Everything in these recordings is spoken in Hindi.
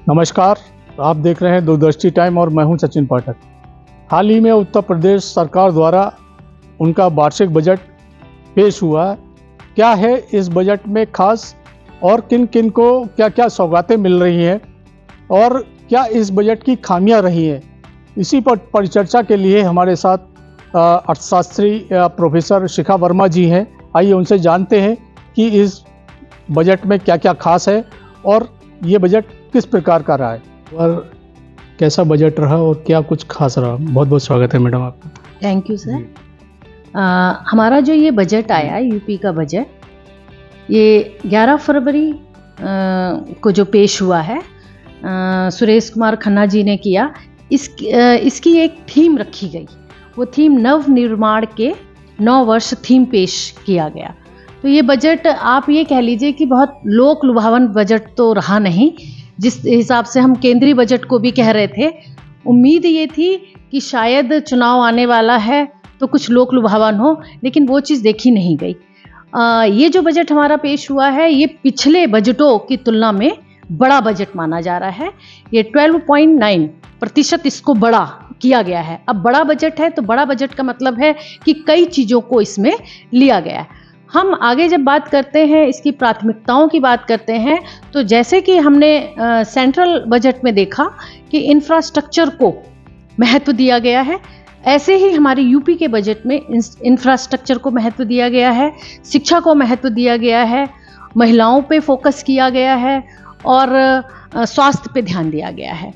नमस्कार, आप देख रहे हैं दूरदर्शी टाइम और मैं हूं सचिन पाठक। हाल ही में उत्तर प्रदेश सरकार द्वारा उनका वार्षिक बजट पेश हुआ। क्या है इस बजट में खास और किन किन को क्या क्या सौगातें मिल रही हैं और क्या इस बजट की खामियां रही हैं, इसी पर परिचर्चा के लिए हमारे साथ अर्थशास्त्री प्रोफेसर शिखा वर्मा जी हैं। आइए उनसे जानते हैं कि इस बजट में क्या क्या खास है और ये बजट किस प्रकार का रहा है और कैसा बजट रहा और क्या कुछ खास रहा। बहुत बहुत स्वागत है मैडम आपका। Thank you sir. हमारा जो ये बजट आया यूपी का बजट, ये 11 फरवरी को जो पेश हुआ है, सुरेश कुमार खन्ना जी ने किया। इसकी एक थीम रखी गई, वो थीम नव निर्माण के 9 वर्ष थीम पेश किया गया। तो ये बजट आप ये कह लीजिए कि बहुत लोक लुभावन बजट तो रहा नहीं, जिस हिसाब से हम केंद्रीय बजट को भी कह रहे थे। उम्मीद ये थी कि शायद चुनाव आने वाला है तो कुछ लोक लुभावन हो, लेकिन वो चीज़ देखी नहीं गई। ये जो बजट हमारा पेश हुआ है, ये पिछले बजटों की तुलना में बड़ा बजट माना जा रहा है। ये 12.9% इसको बड़ा किया गया है। अब बड़ा बजट है तो बड़ा बजट का मतलब है कि कई चीज़ों को इसमें लिया गया है। हम आगे जब बात करते हैं, इसकी प्राथमिकताओं की बात करते हैं, तो जैसे कि हमने सेंट्रल बजट में देखा कि इंफ्रास्ट्रक्चर को महत्व दिया गया है, ऐसे ही हमारे यूपी के बजट में इंफ्रास्ट्रक्चर को महत्व दिया गया है, शिक्षा को महत्व दिया गया है, महिलाओं पे फोकस किया गया है और स्वास्थ्य पे ध्यान दिया गया है।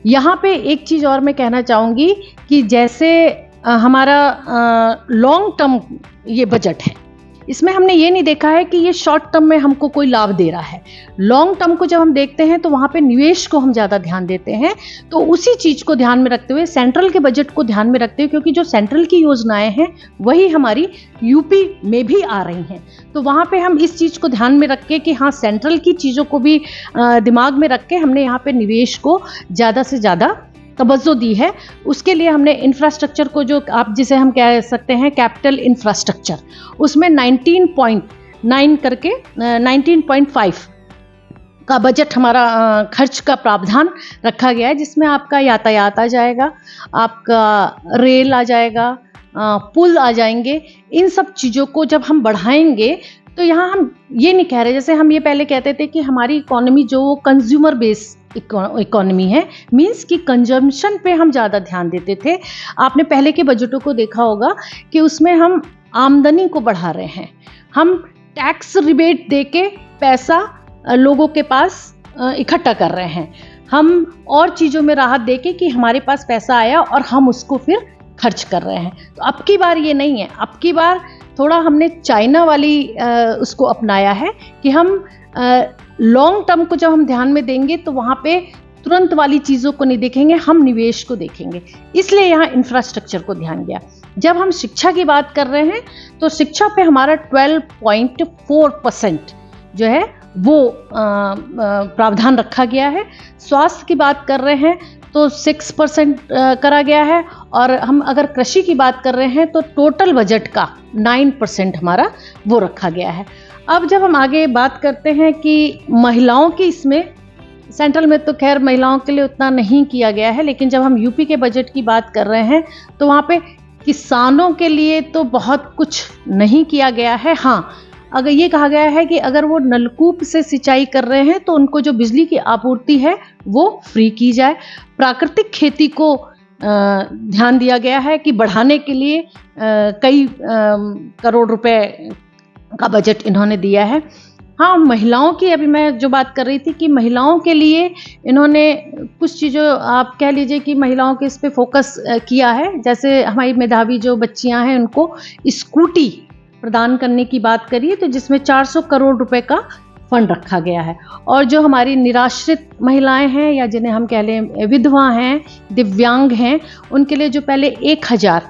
यहाँ पे एक चीज़ और मैं कहना चाहूँगी कि जैसे हमारा लॉन्ग टर्म ये बजट है, इसमें हमने ये नहीं देखा है कि ये शॉर्ट टर्म में हमको कोई लाभ दे रहा है। लॉन्ग टर्म को जब हम देखते हैं तो वहाँ पे निवेश को हम ज़्यादा ध्यान देते हैं। तो उसी चीज़ को ध्यान में रखते हुए, सेंट्रल के बजट को ध्यान में रखते हुए, क्योंकि जो सेंट्रल की योजनाएं हैं वही हमारी यूपी में भी आ रही हैं, तो वहाँ पे हम इस चीज़ को ध्यान में रख के कि हाँ, सेंट्रल की चीज़ों को भी दिमाग में रख के हमने यहाँ पे निवेश को ज़्यादा से ज़्यादा तवज्जो दी है। उसके लिए हमने इंफ्रास्ट्रक्चर को, जो आप जिसे हम कह सकते हैं कैपिटल इंफ्रास्ट्रक्चर, उसमें 19.9 करके 19.5 का बजट हमारा खर्च का प्रावधान रखा गया है, जिसमें आपका यातायात आ जाएगा, आपका रेल आ जाएगा, पुल आ जाएंगे। इन सब चीज़ों को जब हम बढ़ाएंगे तो यहाँ हम ये नहीं कह रहे, जैसे हम ये पहले कहते थे कि हमारी इकोनॉमी जो कंज्यूमर बेस इकोनॉमी है, मींस कि कंजम्पशन पे हम ज़्यादा ध्यान देते थे। आपने पहले के बजटों को देखा होगा कि उसमें हम आमदनी को बढ़ा रहे हैं, हम टैक्स रिबेट देके पैसा लोगों के पास इकट्ठा कर रहे हैं, हम और चीज़ों में राहत देके कि हमारे पास पैसा आया और हम उसको फिर खर्च कर रहे हैं। तो अब की बार ये नहीं है, अब की बार थोड़ा हमने चाइना वाली उसको अपनाया है कि हम लॉन्ग टर्म को जब हम ध्यान में देंगे तो वहाँ पे तुरंत वाली चीज़ों को नहीं देखेंगे, हम निवेश को देखेंगे। इसलिए यहाँ इंफ्रास्ट्रक्चर को ध्यान गया। जब हम शिक्षा की बात कर रहे हैं तो शिक्षा पे हमारा 12.4% जो है वो प्रावधान रखा गया है। स्वास्थ्य की बात कर रहे हैं तो 6% करा गया है, और हम अगर कृषि की बात कर रहे हैं तो टोटल बजट का 9% हमारा वो रखा गया है। अब जब हम आगे बात करते हैं कि महिलाओं की, इसमें सेंट्रल में तो खैर महिलाओं के लिए उतना नहीं किया गया है, लेकिन जब हम यूपी के बजट की बात कर रहे हैं तो वहाँ पे किसानों के लिए तो बहुत कुछ नहीं किया गया है। हाँ, अगर ये कहा गया है कि अगर वो नलकूप से सिंचाई कर रहे हैं तो उनको जो बिजली की आपूर्ति है वो फ्री की जाए। प्राकृतिक खेती को ध्यान दिया गया है कि बढ़ाने के लिए कई करोड़ रुपए का बजट इन्होंने दिया है। हाँ, महिलाओं की अभी मैं जो बात कर रही थी कि महिलाओं के लिए इन्होंने कुछ चीज़ों, आप कह लीजिए कि महिलाओं के इस पे फोकस किया है। जैसे हमारी मेधावी जो बच्चियां हैं उनको स्कूटी प्रदान करने की बात करिए तो जिसमें 400 करोड़ रुपए का फंड रखा गया है। और जो हमारी निराश्रित महिलाएं हैं या जिन्हें हम कह लें विधवा हैं, दिव्यांग हैं, उनके लिए जो पहले 1000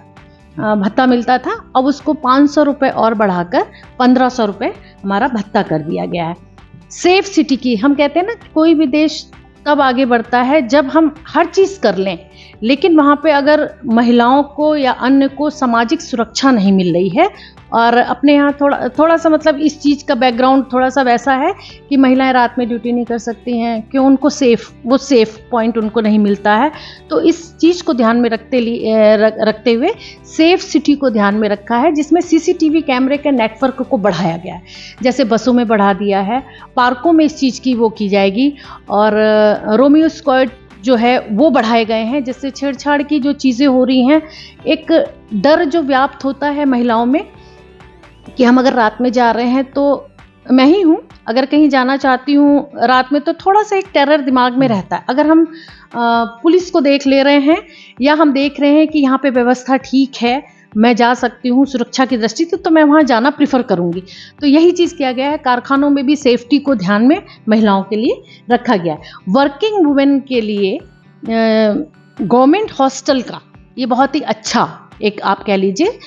भत्ता मिलता था, अब उसको 500 रुपये और बढ़ाकर 1500 रुपये हमारा भत्ता कर दिया गया है। सेफ सिटी की हम कहते हैं ना, कोई भी देश तब आगे बढ़ता है जब हम हर चीज़ कर लें, लेकिन वहाँ पे अगर महिलाओं को या अन्य को सामाजिक सुरक्षा नहीं मिल रही है और अपने यहाँ थोड़ा सा मतलब इस चीज़ का बैकग्राउंड थोड़ा सा वैसा है कि महिलाएं रात में ड्यूटी नहीं कर सकती हैं, क्यों उनको वो सेफ पॉइंट उनको नहीं मिलता है। तो इस चीज़ को ध्यान में रखते हुए सेफ सिटी को ध्यान में रखा है, जिसमें सीसीटीवी कैमरे के नेटवर्क को बढ़ाया गया है। जैसे बसों में बढ़ा दिया है, पार्कों में इस चीज़ की वो की जाएगी, और रोमियो स्क्वाड जो है वो बढ़ाए गए हैं, जिससे छेड़छाड़ की जो चीज़ें हो रही हैं, एक डर जो व्याप्त होता है महिलाओं में कि हम अगर रात में जा रहे हैं, तो मैं ही हूँ, अगर कहीं जाना चाहती हूँ रात में तो थोड़ा सा एक टेरर दिमाग में रहता है। अगर हम पुलिस को देख ले रहे हैं या हम देख रहे हैं कि यहाँ पे व्यवस्था ठीक है, मैं जा सकती हूँ सुरक्षा की दृष्टि से, तो मैं वहाँ जाना प्रिफर करूँगी। तो यही चीज़ किया गया है। कारखानों में भी सेफ्टी को ध्यान में महिलाओं के लिए रखा गया है। वर्किंग वुमेन के लिए गवर्नमेंट हॉस्टल का ये बहुत ही अच्छा एक आप कह लीजिए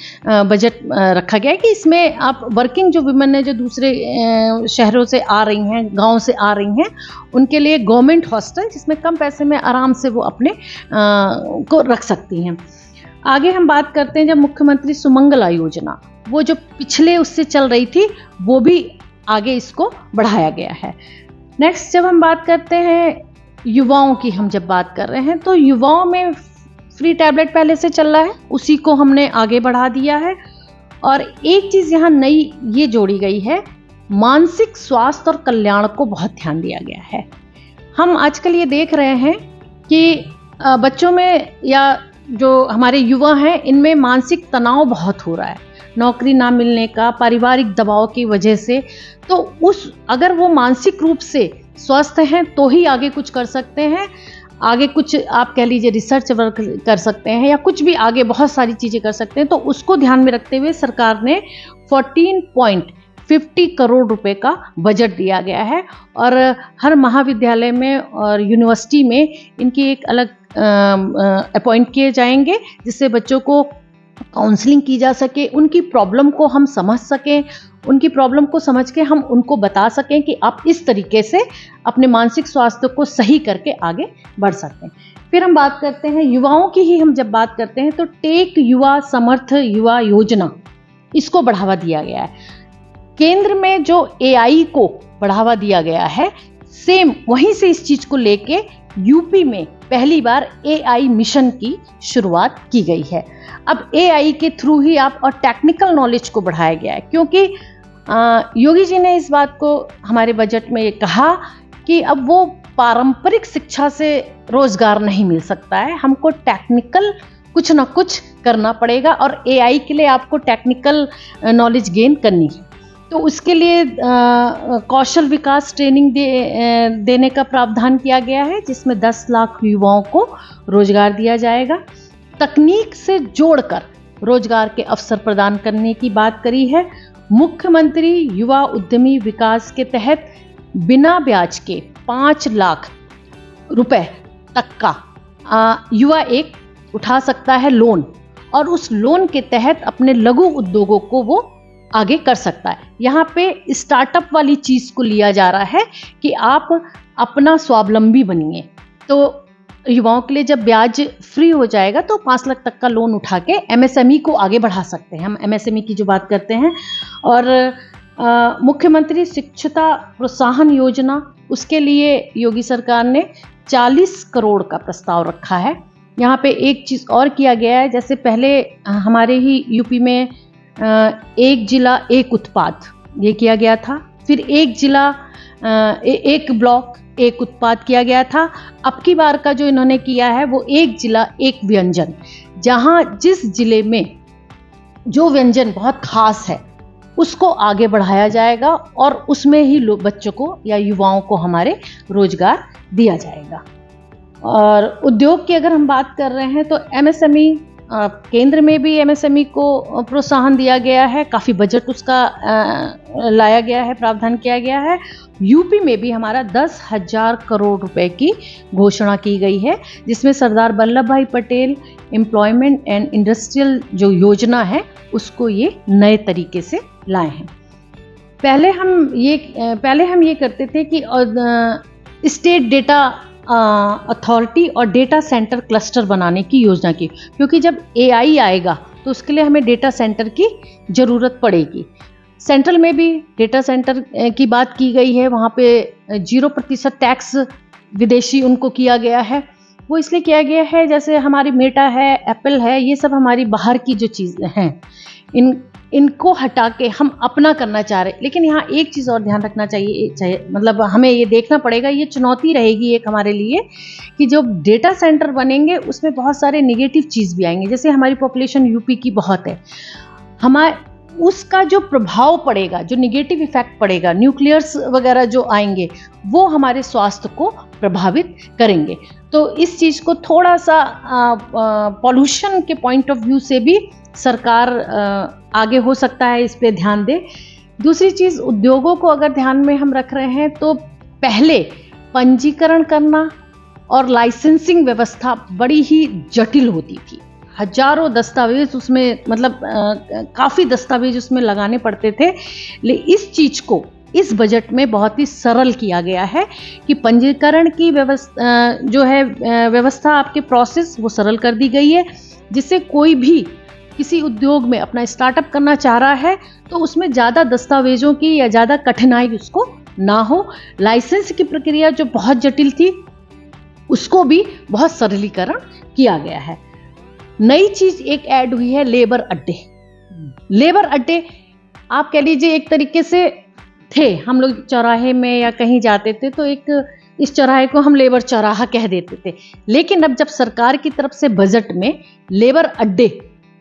बजट रखा गया है कि इसमें आप वर्किंग जो वुमेन है, जो दूसरे शहरों से आ रही हैं, गांव से आ रही हैं, उनके लिए गवर्नमेंट हॉस्टल, जिसमें कम पैसे में आराम से वो अपने को रख सकती हैं। आगे हम बात करते हैं जब मुख्यमंत्री सुमंगला योजना, वो जो पिछले उससे चल रही थी, वो भी आगे इसको बढ़ाया गया है। नेक्स्ट जब हम बात करते हैं युवाओं की, हम जब बात कर रहे हैं तो युवाओं में फ्री टैबलेट पहले से चल रहा है, उसी को हमने आगे बढ़ा दिया है। और एक चीज़ यहाँ नई ये जोड़ी गई है, मानसिक स्वास्थ्य और कल्याण को बहुत ध्यान दिया गया है। हम आजकल ये देख रहे हैं कि बच्चों में या जो हमारे युवा हैं, इनमें मानसिक तनाव बहुत हो रहा है, नौकरी ना मिलने का, पारिवारिक दबाव की वजह से। तो अगर वो मानसिक रूप से स्वस्थ हैं तो ही आगे कुछ कर सकते हैं, आगे कुछ आप कह लीजिए रिसर्च वर्क कर सकते हैं, या कुछ भी आगे बहुत सारी चीज़ें कर सकते हैं। तो उसको ध्यान में रखते हुए सरकार ने 14.50 करोड़ रुपए का बजट दिया गया है, और हर महाविद्यालय में और यूनिवर्सिटी में इनकी एक अलग अपॉइंट किए जाएंगे, जिससे बच्चों को काउंसलिंग की जा सके, उनकी प्रॉब्लम को हम समझ सकें, उनकी प्रॉब्लम को समझ के हम उनको बता सकें कि आप इस तरीके से अपने मानसिक स्वास्थ्य को सही करके आगे बढ़ सकते हैं। फिर हम बात करते हैं युवाओं की ही, हम जब बात करते हैं तो टेक युवा समर्थ युवा योजना, इसको बढ़ावा दिया गया है। केंद्र में जो AI को बढ़ावा दिया गया है, सेम वहीं से इस चीज को लेके यूपी में पहली बार AI मिशन की शुरुआत की गई है। अब AI के थ्रू ही आप, और टेक्निकल नॉलेज को बढ़ाया गया है, क्योंकि योगी जी ने इस बात को हमारे बजट में ये कहा कि अब वो पारंपरिक शिक्षा से रोजगार नहीं मिल सकता है, हमको टेक्निकल कुछ ना कुछ करना पड़ेगा, और AI के लिए आपको टेक्निकल नॉलेज गेन करनी है। तो उसके लिए कौशल विकास ट्रेनिंग देने का प्रावधान किया गया है, जिसमें 10 लाख युवाओं को रोजगार दिया जाएगा। तकनीक से जोड़कर रोजगार के अवसर प्रदान करने की बात करी है। मुख्यमंत्री युवा उद्यमी विकास के तहत बिना ब्याज के 5 लाख रुपए तक का युवा एक उठा सकता है लोन, और उस लोन के तहत अपने लघु उद्योगों को वो आगे कर सकता है। यहाँ पे स्टार्टअप वाली चीज़ को लिया जा रहा है कि आप अपना स्वावलंबी बनिए। तो युवाओं के लिए जब ब्याज फ्री हो जाएगा तो 5 लाख तक का लोन उठा के MSME को आगे बढ़ा सकते हैं। हम MSME की जो बात करते हैं, और मुख्यमंत्री शिक्षुता प्रोत्साहन योजना, उसके लिए योगी सरकार ने 40 करोड़ का प्रस्ताव रखा है। यहाँ पे एक चीज़ और किया गया है, जैसे पहले हमारे ही यूपी में एक जिला एक उत्पाद ये किया गया था, फिर एक जिला एक ब्लॉक एक उत्पाद किया गया था। अब की बार का जो इन्होंने किया है वो एक जिला एक व्यंजन, जहाँ जिस जिले में जो व्यंजन बहुत खास है उसको आगे बढ़ाया जाएगा, और उसमें ही बच्चों को या युवाओं को हमारे रोजगार दिया जाएगा। और उद्योग की अगर हम बात कर रहे हैं तो MSME, केंद्र में भी MSME को प्रोत्साहन दिया गया है, काफ़ी बजट उसका लाया गया है, प्रावधान किया गया है। यूपी में भी हमारा 10,000 करोड़ रुपए की घोषणा की गई है, जिसमें सरदार वल्लभ भाई पटेल एम्प्लॉयमेंट एंड इंडस्ट्रियल जो योजना है उसको ये नए तरीके से लाए हैं। पहले हम ये करते थे कि स्टेट डेटा अथॉरिटी और डेटा सेंटर क्लस्टर बनाने की योजना की, क्योंकि जब AI आएगा तो उसके लिए हमें डेटा सेंटर की ज़रूरत पड़ेगी। सेंट्रल में भी डेटा सेंटर की बात की गई है, वहाँ पे 0% टैक्स विदेशी उनको किया गया है। वो इसलिए किया गया है, जैसे हमारी मेटा है, एप्पल है, ये सब हमारी बाहर की जो चीज़ें हैं, इनको हटा के हम अपना करना चाह रहे हैं। लेकिन यहाँ एक चीज़ और ध्यान रखना चाहिए, मतलब हमें ये देखना पड़ेगा, ये चुनौती रहेगी एक हमारे लिए कि जो डेटा सेंटर बनेंगे उसमें बहुत सारे नेगेटिव चीज़ भी आएंगे। जैसे हमारी पॉपुलेशन यूपी की बहुत है, उसका जो प्रभाव पड़ेगा, जो निगेटिव इफेक्ट पड़ेगा, न्यूक्लियर्स वगैरह जो आएंगे, वो हमारे स्वास्थ्य को प्रभावित करेंगे। तो इस चीज़ को थोड़ा सा पॉल्यूशन के पॉइंट ऑफ व्यू से भी सरकार आगे हो सकता है, इस पे ध्यान दे। दूसरी चीज़, उद्योगों को अगर ध्यान में हम रख रहे हैं तो पहले पंजीकरण करना और लाइसेंसिंग व्यवस्था बड़ी ही जटिल होती थी। हजारों दस्तावेज उसमें, मतलब काफ़ी दस्तावेज उसमें लगाने पड़ते थे। लेकिन इस चीज़ को इस बजट में बहुत ही सरल किया गया है कि पंजीकरण की व्यवस्था आपके प्रोसेस वो सरल कर दी गई है, जिससे कोई भी किसी उद्योग में अपना स्टार्टअप करना चाह रहा है तो उसमें ज़्यादा दस्तावेजों की या ज़्यादा कठिनाई उसको ना हो। लाइसेंस की प्रक्रिया जो बहुत जटिल थी, उसको भी बहुत सरलीकरण किया गया है। नई चीज एक ऐड हुई है, लेबर अड्डे। लेबर अड्डे आप कह लीजिए एक तरीके से थे, हम लोग चौराहे में या कहीं जाते थे तो एक इस चौराहे को हम लेबर चौराहा कह देते थे। लेकिन अब जब सरकार की तरफ से बजट में लेबर अड्डे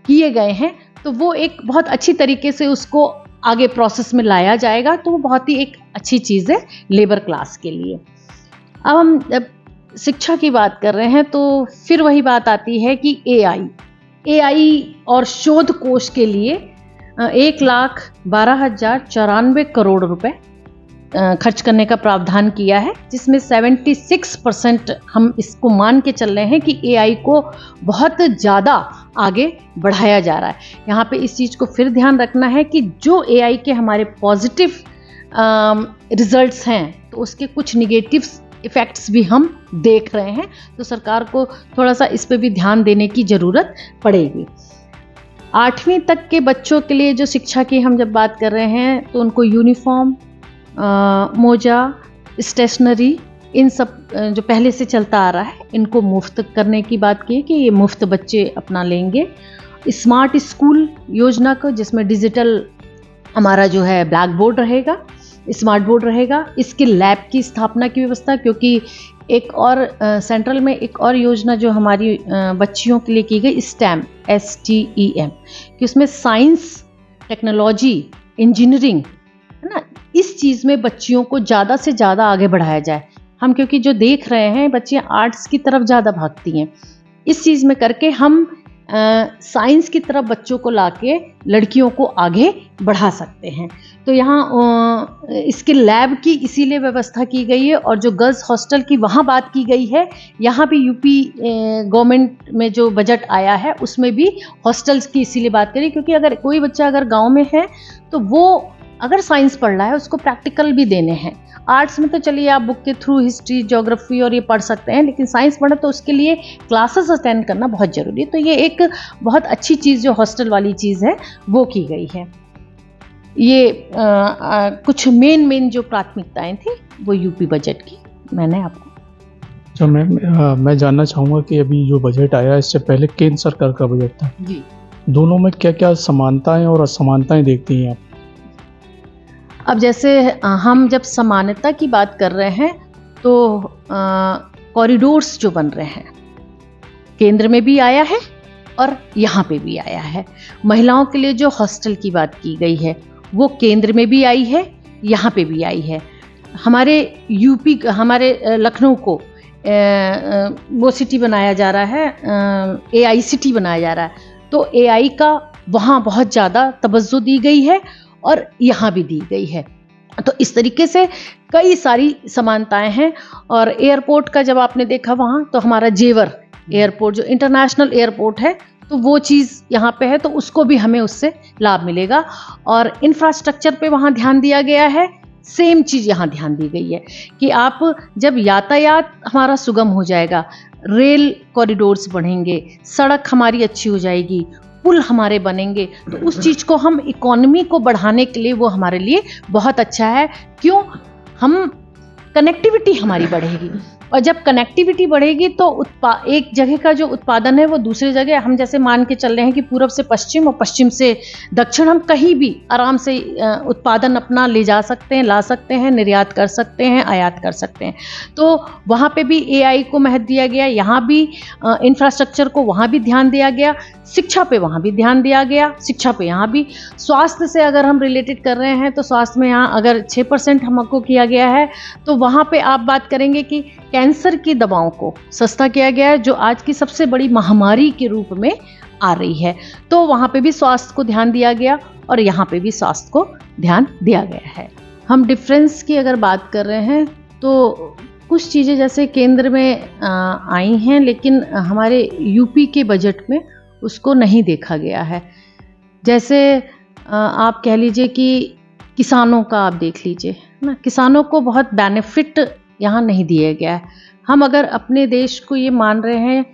किए गए हैं तो वो एक बहुत अच्छी तरीके से उसको आगे प्रोसेस में लाया जाएगा, तो वो बहुत ही एक अच्छी चीज़ है लेबर क्लास के लिए। अब हम जब शिक्षा की बात कर रहे हैं तो फिर वही बात आती है कि एआई और शोध कोष के लिए 1,12,094 करोड़ रुपए खर्च करने का प्रावधान किया है, जिसमें 76% हम इसको मान के चल रहे हैं कि एआई को बहुत ज़्यादा आगे बढ़ाया जा रहा है। यहाँ पे इस चीज़ को फिर ध्यान रखना है कि जो एआई के हमारे पॉजिटिव रिजल्ट्स हैं तो उसके कुछ निगेटिव इफ़ेक्ट्स भी हम देख रहे हैं, तो सरकार को थोड़ा सा इस पे भी ध्यान देने की ज़रूरत पड़ेगी। 8वीं तक के बच्चों के लिए जो शिक्षा की हम जब बात कर रहे हैं तो उनको यूनिफॉर्म, मोजा, स्टेशनरी, इन सब जो पहले से चलता आ रहा है, इनको मुफ्त करने की बात की कि ये मुफ्त बच्चे अपना लेंगे। स्मार्ट स्कूल योजना को, जिसमें डिजिटल हमारा जो है ब्लैक बोर्ड रहेगा, स्मार्ट बोर्ड रहेगा, इसके लैब की स्थापना की व्यवस्था, क्योंकि एक और सेंट्रल में एक और योजना जो हमारी बच्चियों के लिए की गई, STEM, STEM, कि उसमें साइंस, टेक्नोलॉजी, इंजीनियरिंग, है ना, इस चीज़ में बच्चियों को ज़्यादा से ज़्यादा आगे बढ़ाया जाए। हम क्योंकि जो देख रहे हैं बच्चियाँ आर्ट्स की तरफ ज़्यादा भागती हैं, इस चीज़ में करके हम साइंस की तरफ बच्चों को लाके लड़कियों को आगे बढ़ा सकते हैं। तो यहाँ इसके लैब की इसीलिए व्यवस्था की गई है, और जो गर्ल्स हॉस्टल की वहाँ बात की गई है, यहाँ भी यूपी गवर्नमेंट में जो बजट आया है उसमें भी हॉस्टल्स की इसीलिए बात करी, क्योंकि अगर कोई बच्चा अगर गाँव में है तो वो अगर साइंस पढ़ रहा है उसको प्रैक्टिकल भी देने हैं। आर्ट्स में तो चलिए आप बुक के थ्रू हिस्ट्री, ज्योग्राफी और ये पढ़ सकते हैं, लेकिन साइंस पढ़े तो उसके लिए क्लासेस अटेंड करना बहुत ज़रूरी है। तो ये एक बहुत अच्छी चीज़ जो हॉस्टल वाली चीज़ है वो की गई है। ये कुछ मेन जो प्राथमिकताएं थी वो यूपी बजट की मैंने आपको। अच्छा मैम, मैं जानना चाहूँगा कि अभी जो बजट आया इससे पहले केंद्र सरकार का बजट था जी, दोनों में क्या क्या समानताएं और असमानताएं देखती हैं आप? अब जैसे हम जब समानता की बात कर रहे हैं तो कॉरिडोर्स जो बन रहे हैं केंद्र में भी आया है और यहाँ पे भी आया है। महिलाओं के लिए जो हॉस्टल की बात की गई है वो केंद्र में भी आई है, यहाँ पे भी आई है। हमारे यूपी, हमारे लखनऊ को वो सिटी बनाया जा रहा है, AI सिटी बनाया जा रहा है, तो AI का वहाँ बहुत ज़्यादा तवज्जो दी गई है और यहाँ भी दी गई है। तो इस तरीके से कई सारी समानताएं हैं। और एयरपोर्ट का जब आपने देखा वहाँ, तो हमारा जेवर एयरपोर्ट जो इंटरनेशनल एयरपोर्ट है, तो वो चीज़ यहाँ पे है, तो उसको भी हमें उससे लाभ मिलेगा। और इंफ्रास्ट्रक्चर पे वहाँ ध्यान दिया गया है, सेम चीज़ यहाँ ध्यान दी गई है कि आप जब यातायात हमारा सुगम हो जाएगा, रेल कॉरिडोर्स बढ़ेंगे, सड़क हमारी अच्छी हो जाएगी, पुल हमारे बनेंगे, तो उस चीज़ को हम इकोनॉमी को बढ़ाने के लिए वो हमारे लिए बहुत अच्छा है। क्यों? हम कनेक्टिविटी हमारी बढ़ेगी, और जब कनेक्टिविटी बढ़ेगी तो एक जगह का जो उत्पादन है वो दूसरी जगह, हम जैसे मान के चल रहे हैं कि पूरब से पश्चिम और पश्चिम से दक्षिण, हम कहीं भी आराम से उत्पादन अपना ले जा सकते हैं, ला सकते हैं, निर्यात कर सकते हैं, आयात कर सकते हैं। तो वहाँ पे भी AI को महत्व दिया गया, यहाँ भी इंफ्रास्ट्रक्चर को वहाँ भी ध्यान दिया गया, शिक्षा पे वहाँ भी ध्यान दिया गया, शिक्षा पे यहाँ भी। स्वास्थ्य से अगर हम रिलेटेड कर रहे हैं तो स्वास्थ्य में यहाँ अगर 6% हमको किया गया है, तो वहाँ पे आप बात करेंगे कि कैंसर की दवाओं को सस्ता किया गया है, जो आज की सबसे बड़ी महामारी के रूप में आ रही है। तो वहाँ पे भी स्वास्थ्य को ध्यान दिया गया और यहाँ पे भी स्वास्थ्य को ध्यान दिया गया है। हम डिफरेंस की अगर बात कर रहे हैं तो कुछ चीज़ें जैसे केंद्र में आई हैं, लेकिन हमारे यूपी के बजट में उसको नहीं देखा गया है। जैसे आप कह लीजिए कि किसानों का आप देख लीजिए ना, किसानों को बहुत बेनिफिट यहाँ नहीं दिया गया है। हम अगर अपने देश को ये मान रहे हैं,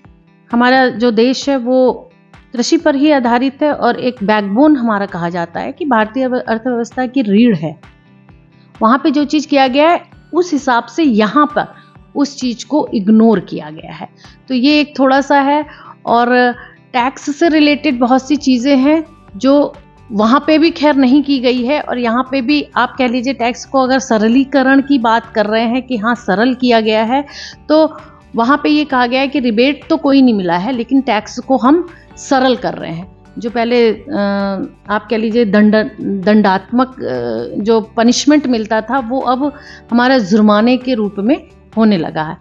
हमारा जो देश है वो कृषि पर ही आधारित है और एक बैकबोन हमारा कहा जाता है कि भारतीय अर्थव्यवस्था की रीढ़ है। वहाँ पे जो चीज़ किया गया है उस हिसाब से यहाँ पर उस चीज़ को इग्नोर किया गया है, तो ये एक थोड़ा सा है। और टैक्स से रिलेटेड बहुत सी चीज़ें हैं जो वहाँ पे भी खैर नहीं की गई है, और यहाँ पे भी आप कह लीजिए टैक्स को अगर सरलीकरण की बात कर रहे हैं कि हाँ सरल किया गया है, तो वहाँ पे ये कहा गया है कि रिबेट तो कोई नहीं मिला है, लेकिन टैक्स को हम सरल कर रहे हैं। जो पहले आप कह लीजिए दंडात्मक जो पनिशमेंट मिलता था वो अब हमारा जुर्माने के रूप में होने लगा है।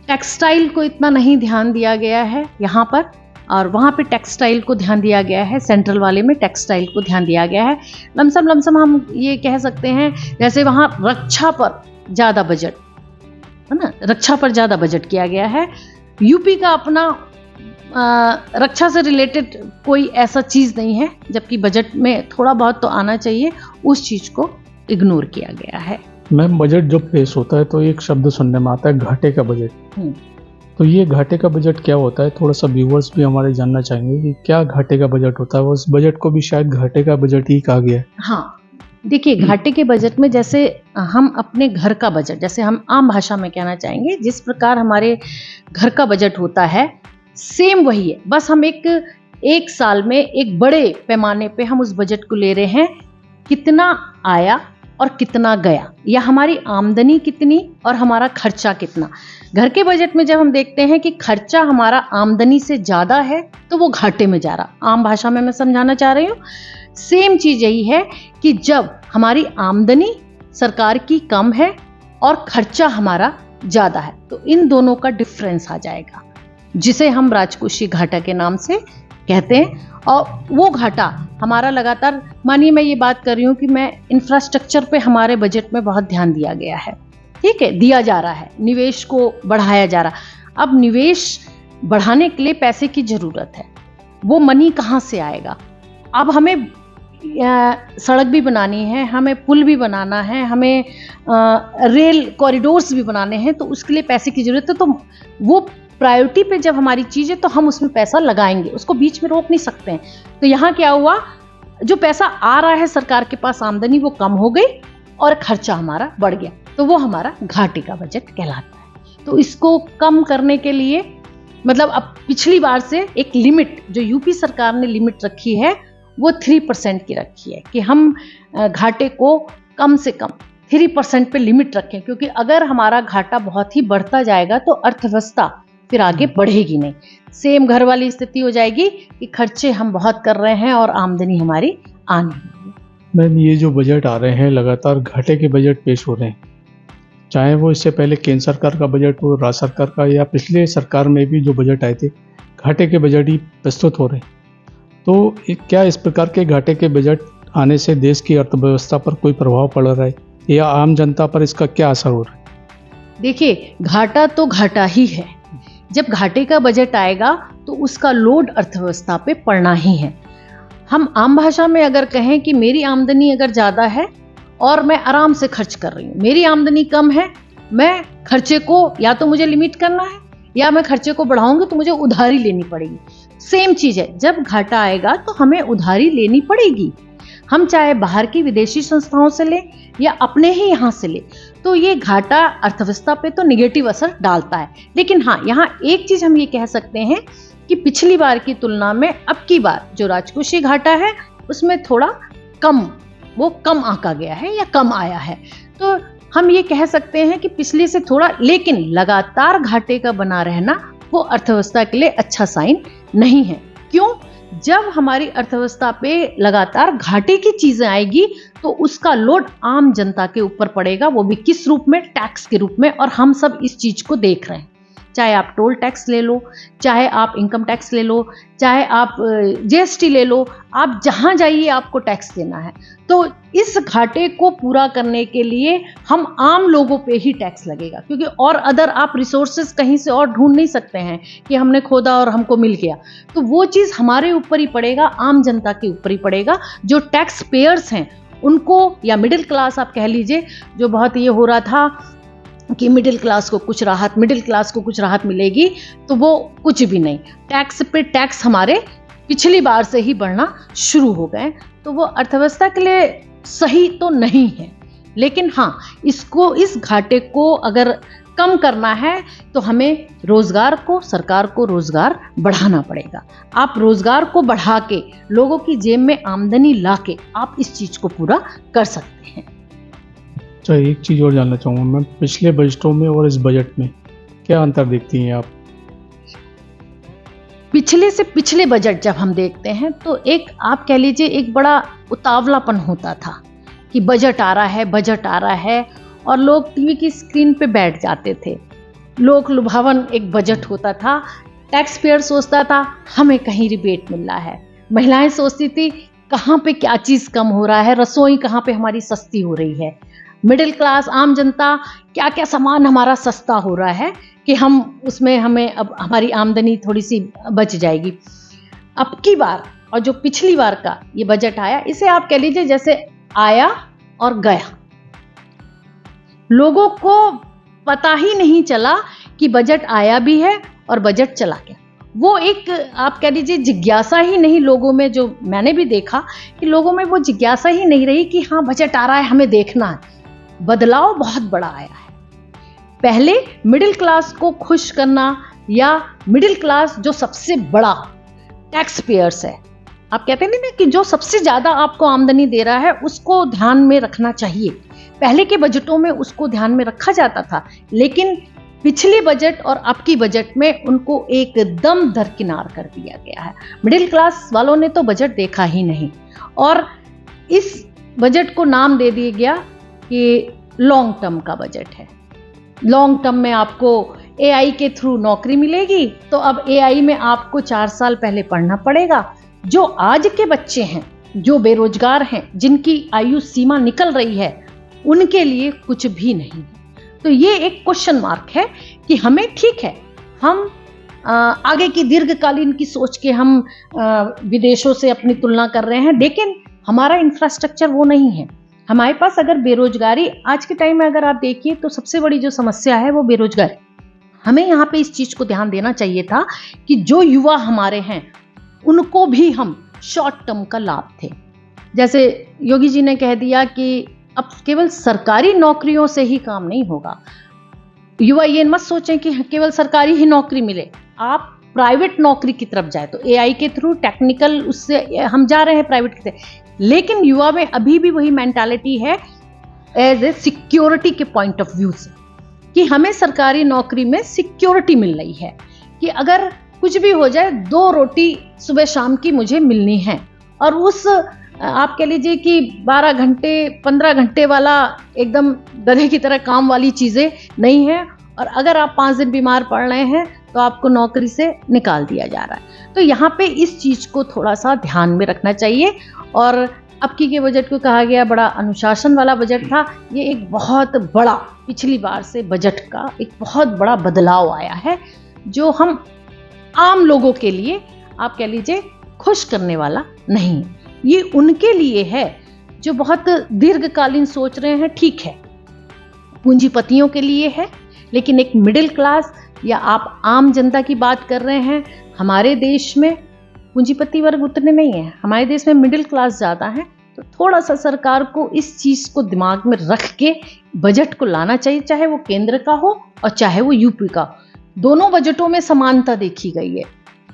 टेक्सटाइल को इतना नहीं ध्यान दिया गया है यहाँ पर, और वहाँ पे टेक्सटाइल को ध्यान दिया गया है। सेंट्रल वाले में टेक्सटाइल को ध्यान दिया गया है। लमसम हम ये कह सकते हैं जैसे वहाँ रक्षा पर ज़्यादा बजट है ना, रक्षा पर ज़्यादा बजट किया गया है। यूपी का अपना रक्षा से रिलेटेड कोई ऐसा चीज़ नहीं है, जबकि बजट में थोड़ा बहुत तो आना चाहिए, उस चीज़ को इग्नोर किया गया है। मैम, बजट जब पेश होता है तो एक शब्द सुनने में आता है घाटे का बजट। तो ये घाटे का बजट क्या होता है, थोड़ा सा व्यूअर्स भी हमारे जानना चाहेंगे कि क्या घाटे का बजट होता है। उस बजट को भी शायद घाटे का बजट ही कहा गया है। हाँ, देखिए घाटे के बजट में जैसे हम अपने घर का बजट, जैसे हम आम भाषा में कहना चाहेंगे जिस प्रकार हमारे घर का बजट होता है, सेम वही है। बस हम एक साल में एक बड़े पैमाने पे हम उस बजट को ले रहे हैं, कितना आया और कितना गया, या हमारी आमदनी कितनी और हमारा खर्चा कितना। घर के बजट में जब हम देखते हैं कि खर्चा हमारा आमदनी से ज़्यादा है तो वो घाटे में जा रहा। आम भाषा में मैं समझाना चाह रही हूँ, सेम चीज़ यही है कि जब हमारी आमदनी सरकार की कम है और खर्चा हमारा ज़्यादा है, तो इन दोनों का डिफरेंस आ जाएगा, जिसे हम राजकोषीय घाटा के नाम से कहते हैं। और वो घाटा हमारा लगातार, मानिए मैं ये बात कर रही हूँ कि मैं इंफ्रास्ट्रक्चर पे हमारे बजट में बहुत ध्यान दिया गया है, ठीक है, दिया जा रहा है, निवेश को बढ़ाया जा रहा। अब निवेश बढ़ाने के लिए पैसे की ज़रूरत है, वो मनी कहाँ से आएगा। अब हमें सड़क भी बनानी है, हमें पुल भी बनाना है, हमें रेल कॉरिडोर्स भी बनाने हैं, तो उसके लिए पैसे की ज़रूरत है। तो वो प्रायोरिटी पे जब हमारी चीज़ है तो हम उसमें पैसा लगाएंगे, उसको बीच में रोक नहीं सकते हैं। तो यहाँ क्या हुआ, जो पैसा आ रहा है सरकार के पास, आमदनी वो कम हो गई और खर्चा हमारा बढ़ गया, तो वो हमारा घाटे का बजट कहलाता है। तो इसको कम करने के लिए, मतलब अब पिछली बार से एक लिमिट जो यूपी सरकार ने लिमिट रखी है वो 3% की रखी है कि हम घाटे को कम से कम 3% पे लिमिट रखें, क्योंकि अगर हमारा घाटा बहुत ही बढ़ता जाएगा तो अर्थव्यवस्था फिर आगे बढ़ेगी नहीं। सेम घर वाली स्थिति हो जाएगी कि खर्चे हम बहुत कर रहे हैं और आमदनी हमारी आनी है। मैम, ये जो बजट आ रहे हैं लगातार घाटे के बजट पेश हो रहे हैं, चाहे वो इससे पहले केंद्र सरकार का बजट हो, राज्य सरकार का, या पिछले सरकार में भी जो बजट आए थे घाटे के बजट ही प्रस्तुत हो रहे हैं। तो क्या इस प्रकार के घाटे के बजट आने से देश की अर्थव्यवस्था पर कोई प्रभाव पड़ रहा है, या आम जनता पर इसका क्या असर हो रहा है? देखिए, घाटा तो घाटा ही है। जब घाटे का बजट आएगा तो उसका लोड अर्थव्यवस्था पे पड़ना ही है। हम आम भाषा में अगर कहें कि मेरी आमदनी अगर ज़्यादा है और मैं आराम से खर्च कर रही हूँ, मेरी आमदनी कम है, मैं खर्चे को या तो मुझे लिमिट करना है या मैं खर्चे को बढ़ाऊंगी तो मुझे उधारी लेनी पड़ेगी। सेम चीज है, जब घाटा आएगा तो हमें उधारी लेनी पड़ेगी, हम चाहे बाहर की विदेशी संस्थाओं से लें या अपने ही यहाँ से लें, तो ये घाटा अर्थव्यवस्था पे तो निगेटिव असर डालता है। लेकिन हाँ, यहाँ एक चीज हम ये कह सकते हैं कि पिछली बार की तुलना में अब की बार जो राजकोषीय घाटा है उसमें थोड़ा कम आंका गया है या कम आया है। तो हम ये कह सकते हैं कि पिछले से थोड़ा, लेकिन लगातार घाटे का बना रहना वो अर्थव्यवस्था के लिए अच्छा साइन नहीं है। क्यों? जब हमारी अर्थव्यवस्था पे लगातार घाटे की चीजें आएगी तो उसका लोड आम जनता के ऊपर पड़ेगा, वो भी किस रूप में? टैक्स के रूप में। और हम सब इस चीज को देख रहे हैं, चाहे आप टोल टैक्स ले लो, चाहे आप इनकम टैक्स ले लो, चाहे आप जीएसटी ले लो, आप जहां जाइए आपको टैक्स देना है। तो इस घाटे को पूरा करने के लिए हम आम लोगों पे ही टैक्स लगेगा, क्योंकि और अदर आप रिसोर्सेज कहीं से और ढूंढ नहीं सकते हैं कि हमने खोदा और हमको मिल गया। तो वो चीज़ हमारे ऊपर ही पड़ेगा, आम जनता के ऊपर ही पड़ेगा। जो टैक्स पेयर्स हैं उनको, या मिडिल क्लास आप कह लीजिए, जो बहुत ये हो रहा था कि मिडिल क्लास को कुछ राहत मिलेगी, तो वो कुछ भी नहीं। टैक्स पे टैक्स हमारे पिछली बार से ही बढ़ना शुरू हो गए, तो वो अर्थव्यवस्था के लिए सही तो नहीं है। लेकिन हाँ, इस घाटे को अगर कम करना है तो हमें सरकार को रोजगार बढ़ाना पड़ेगा। आप रोजगार को बढ़ा के लोगों की जेब में आमदनी ला के आप इस चीज को पूरा कर सकते हैं। अच्छा, एक चीज़ और जानना चाहूँगा मैं, पिछले बजटों में और इस बजट में क्या अंतर देखती हैं आप? पिछले से पिछले बजट जब हम देखते हैं तो एक, आप कह लीजिए, एक बड़ा उतावलापन होता था कि बजट आ रहा है, और लोग टीवी की स्क्रीन पे बैठ जाते थे। लोक लुभावन एक बजट होता था। टैक्स पेयर सोचता था हमें कहीं रिबेट मिल रहा है, महिलाएं सोचती थी कहाँ पे क्या चीज़ कम हो रहा है, रसोई कहाँ पे हमारी सस्ती हो रही है, मिडिल क्लास आम जनता क्या क्या सामान हमारा सस्ता हो रहा है कि हम उसमें हमें अब हमारी आमदनी थोड़ी सी बच जाएगी। अब की बार और जो पिछली बार का ये बजट आया, इसे आप कह लीजिए जैसे आया और गया। लोगों को पता ही नहीं चला कि बजट आया भी है और बजट चला गया। वो एक, आप कह लीजिए, जिज्ञासा ही नहीं लोगों में, जो मैंने भी देखा कि लोगों में वो जिज्ञासा ही नहीं रही कि हाँ बजट आ रहा है, हमें देखना है। बदलाव बहुत बड़ा आया है। पहले मिडिल क्लास को खुश करना, या मिडिल क्लास जो सबसे बड़ा टैक्स पेयर्स है, आप कहते नहीं ना कि जो सबसे ज्यादा आपको आमदनी दे रहा है उसको ध्यान में रखना चाहिए। पहले के बजटों में उसको ध्यान में रखा जाता था, लेकिन पिछले बजट और अब की बजट में उनको एकदम दरकिनार कर दिया गया है। मिडिल क्लास वालों ने तो बजट देखा ही नहीं, और इस बजट को नाम दे दिया गया कि लॉन्ग टर्म का बजट है। लॉन्ग टर्म में आपको एआई के थ्रू नौकरी मिलेगी, तो अब एआई में आपको 4 साल पहले पढ़ना पड़ेगा। जो आज के बच्चे हैं, जो बेरोजगार हैं, जिनकी आयु सीमा निकल रही है, उनके लिए कुछ भी नहीं। तो ये एक क्वेश्चन मार्क है कि हमें, ठीक है, हम आगे की दीर्घकालीन की सोच के हम विदेशों से अपनी तुलना कर रहे हैं, लेकिन हमारा इंफ्रास्ट्रक्चर वो नहीं है। हमारे पास अगर बेरोजगारी आज के टाइम में अगर आप देखिए तो सबसे बड़ी जो समस्या है वो बेरोजगारी। हमें यहाँ पे इस चीज को ध्यान देना चाहिए था कि जो युवा हमारे हैं उनको भी हम शॉर्ट टर्म का लाभ थे। जैसे योगी जी ने कह दिया कि अब केवल सरकारी नौकरियों से ही काम नहीं होगा। युवा ये मत सोचें कि केवल सरकारी ही नौकरी मिले, आप प्राइवेट नौकरी की तरफ जाए। तो एआई के थ्रू टेक्निकल उससे हम जा रहे हैं प्राइवेट की तरफ, लेकिन युवा में अभी भी वही मेंटालिटी है एज ए सिक्योरिटी के पॉइंट ऑफ व्यू से, कि हमें सरकारी नौकरी में सिक्योरिटी मिल रही है कि अगर कुछ भी हो जाए 2 रोटी सुबह शाम की मुझे मिलनी है। और उस, आप कह लीजिए कि 12 घंटे 15 घंटे वाला एकदम गधे की तरह काम वाली चीज़ें नहीं है। और अगर आप 5 दिन बीमार पड़ रहे हैं तो आपको नौकरी से निकाल दिया जा रहा है। तो यहाँ पे इस चीज़ को थोड़ा सा ध्यान में रखना चाहिए। और अब की के बजट को कहा गया बड़ा अनुशासन वाला बजट था, ये एक बहुत बड़ा, पिछली बार से बजट का एक बहुत बड़ा बदलाव आया है, जो हम आम लोगों के लिए, आप कह लीजिए, खुश करने वाला नहीं। ये उनके लिए है जो बहुत दीर्घकालीन सोच रहे हैं, ठीक है, पूंजीपतियों के लिए है, लेकिन एक मिडिल क्लास या आप आम जनता की बात कर रहे हैं, हमारे देश में पूंजीपति वर्ग उतने नहीं है, हमारे देश में मिडिल क्लास ज़्यादा है। तो थोड़ा सा सरकार को इस चीज़ को दिमाग में रख के बजट को लाना चाहिए, चाहे वो केंद्र का हो और चाहे वो यूपी का। दोनों बजटों में समानता देखी गई है।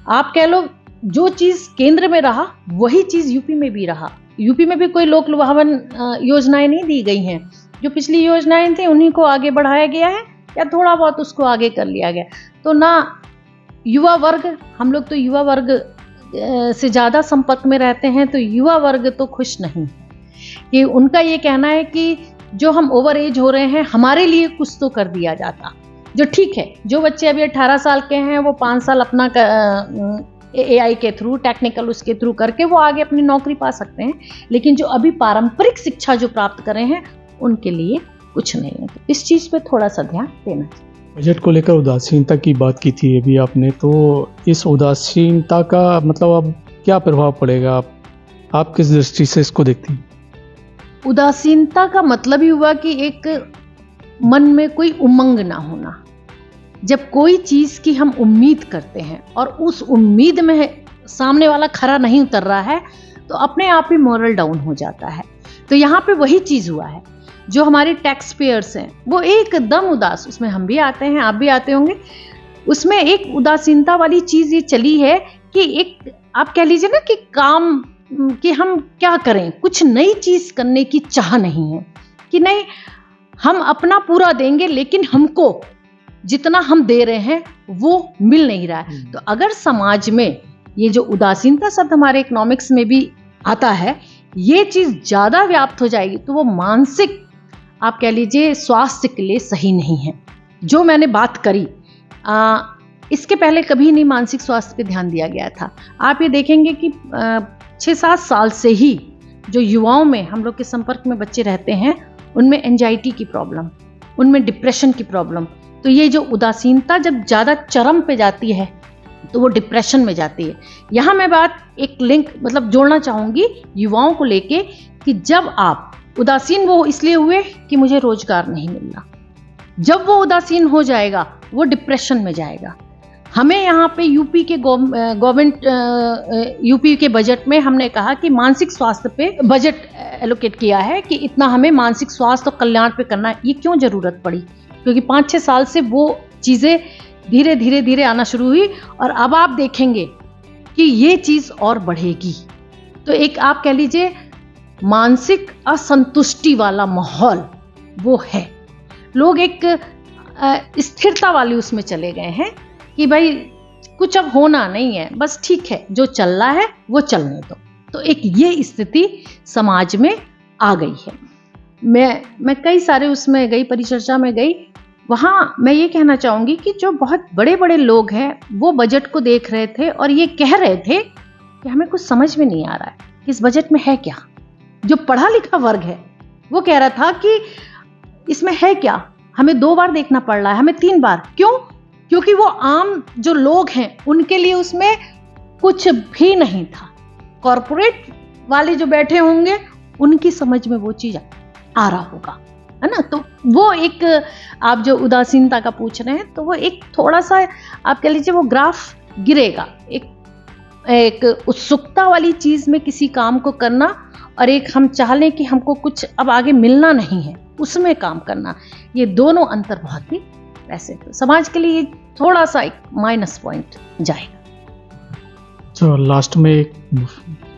आप कह लो जो चीज़ केंद्र में रहा वही चीज़ यूपी में भी रहा। यूपी में भी कोई लोक लुभावन योजनाएं नहीं दी गई हैं। जो पिछली योजनाएं थी उन्हीं को आगे बढ़ाया गया है या थोड़ा बहुत उसको आगे कर लिया गया। तो ना युवा वर्ग, हम लोग तो युवा वर्ग से ज़्यादा संपर्क में रहते हैं, तो युवा वर्ग तो खुश नहीं है कि उनका ये कहना है कि जो हम ओवर एज हो रहे हैं हमारे लिए कुछ तो कर दिया जाता। जो ठीक है, जो बच्चे अभी 18 साल के हैं वो 5 साल अपना AI के थ्रू, टेक्निकल उसके थ्रू करके वो आगे अपनी नौकरी पा सकते हैं, लेकिन जो अभी पारंपरिक शिक्षा जो प्राप्त कर रहे हैं उनके लिए कुछ नहीं है। तो इस चीज़ पे थोड़ा सा ध्यान देना चाहिए। बजट को लेकर उदासीनता की बात की थी अभी आपने, तो इस उदासीनता का मतलब अब क्या प्रभाव पड़ेगा? आप किस दृष्टि से इसको देखती हैं? उदासीनता का मतलब ही हुआ कि एक मन में कोई उमंग ना होना। जब कोई चीज़ की हम उम्मीद करते हैं और उस उम्मीद में सामने वाला खरा नहीं उतर रहा है तो अपने आप ही मोरल डाउन हो जाता है। तो यहाँ पे वही चीज़ हुआ है। जो हमारे टैक्स पेयर्स हैं वो एकदम उदास, उसमें हम भी आते हैं, आप भी आते होंगे, उसमें एक उदासीनता वाली चीज़ ये चली है कि एक आप कह लीजिए ना कि काम कि हम क्या करें, कुछ नई चीज़ करने की चाह नहीं है कि नहीं हम अपना पूरा देंगे लेकिन हमको जितना हम दे रहे हैं वो मिल नहीं रहा है। तो अगर समाज में ये जो उदासीनता शब्द हमारे इकोनॉमिक्स में भी आता है, ये चीज़ ज़्यादा व्याप्त हो जाएगी तो वो मानसिक आप कह लीजिए स्वास्थ्य के लिए सही नहीं है। जो मैंने बात करी इसके पहले कभी नहीं मानसिक स्वास्थ्य पे ध्यान दिया गया था। आप ये देखेंगे कि 6-7 साल से ही जो युवाओं में हम लोग के संपर्क में बच्चे रहते हैं उनमें एंजाइटी की प्रॉब्लम, उनमें डिप्रेशन की प्रॉब्लम। तो ये जो उदासीनता जब ज़्यादा चरम पे जाती है तो वो डिप्रेशन में जाती है। यहाँ मैं बात एक लिंक मतलब जोड़ना चाहूँगी युवाओं को लेके कि जब आप उदासीन वो इसलिए हुए कि मुझे रोजगार नहीं मिल रहा, जब वो उदासीन हो जाएगा वो डिप्रेशन में जाएगा। हमें यहाँ पे यूपी के गवर्नमेंट यूपी के बजट में हमने कहा कि मानसिक स्वास्थ्य पे बजट एलोकेट किया है कि इतना हमें मानसिक स्वास्थ्य और कल्याण पे करना है। ये क्यों ज़रूरत पड़ी? क्योंकि 5-6 साल से वो चीज़ें धीरे धीरे धीरे आना शुरू हुई और अब आप देखेंगे कि ये चीज़ और बढ़ेगी। तो एक आप कह लीजिए मानसिक असंतुष्टि वाला माहौल वो है। लोग एक स्थिरता वाली उसमें चले गए हैं कि भाई कुछ अब होना नहीं है, बस ठीक है जो चल रहा है वो चलने दो। तो एक ये स्थिति समाज में आ गई है। मैं कई सारे उसमें गई, परिचर्चा में गई, वहाँ मैं ये कहना चाहूँगी कि जो बहुत बड़े बड़े लोग हैं वो बजट को देख रहे थे और ये कह रहे थे कि हमें कुछ समझ में नहीं आ रहा है कि इस बजट में है क्या। जो पढ़ा लिखा वर्ग है वो कह रहा था कि इसमें है क्या, हमें 2 बार देखना पड़ रहा है, हमें 3 बार। क्यों? क्योंकि वो आम जो लोग हैं उनके लिए उसमें कुछ भी नहीं था। कॉरपोरेट वाले जो बैठे होंगे उनकी समझ में वो चीज़ आ रहा होगा, है ना। तो वो एक आप जो उदासीनता का पूछ रहे हैं तो वो एक थोड़ा सा आप कह लीजिए वो ग्राफ गिरेगा। एक उत्सुकता वाली चीज़ में किसी काम को करना और एक हम चाह लें कि हमको कुछ अब आगे मिलना नहीं है उसमें काम करना, ये दोनों अंतर बहुत ही वैसे तो समाज के लिए थोड़ा सा एक माइनस पॉइंट जाएगा। तो लास्ट में एक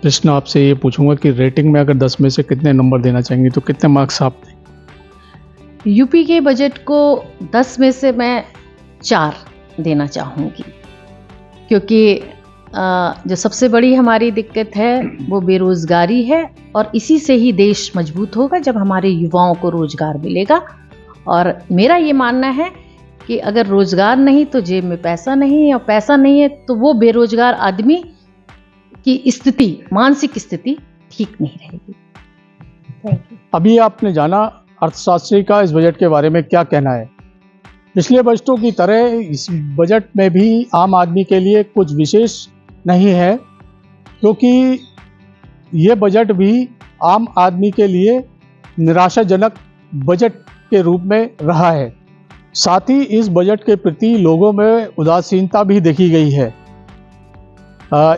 प्रश्न आपसे ये पूछूंगा कि रेटिंग में अगर 10 में से कितने नंबर देना चाहेंगे तो कितने मार्क्स आप दें? यूपी के बजट को 10 में से मैं 4 देना चाहूँगी, क्योंकि जो सबसे बड़ी हमारी दिक्कत है वो बेरोज़गारी है और इसी से ही देश मजबूत होगा जब हमारे युवाओं को रोज़गार मिलेगा। और मेरा ये मानना है कि अगर रोज़गार नहीं तो जेब में पैसा नहीं है और पैसा नहीं है तो वो बेरोज़गार आदमी की स्थिति, मानसिक स्थिति ठीक नहीं रहेगी। Thank you. अभी आपने जाना अर्थशास्त्री का इस बजट के बारे में क्या कहना है। पिछले बजटों की तरह इस बजट में भी आम आदमी के लिए कुछ विशेष नहीं है, क्योंकि ये बजट भी आम आदमी के लिए निराशाजनक बजट के रूप में रहा है। साथ ही इस बजट के प्रति लोगों में उदासीनता भी देखी गई है।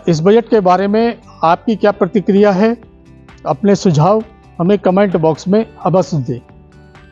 इस बजट के बारे में आपकी क्या प्रतिक्रिया है? अपने सुझाव हमें कमेंट बॉक्स में अवश्य दें।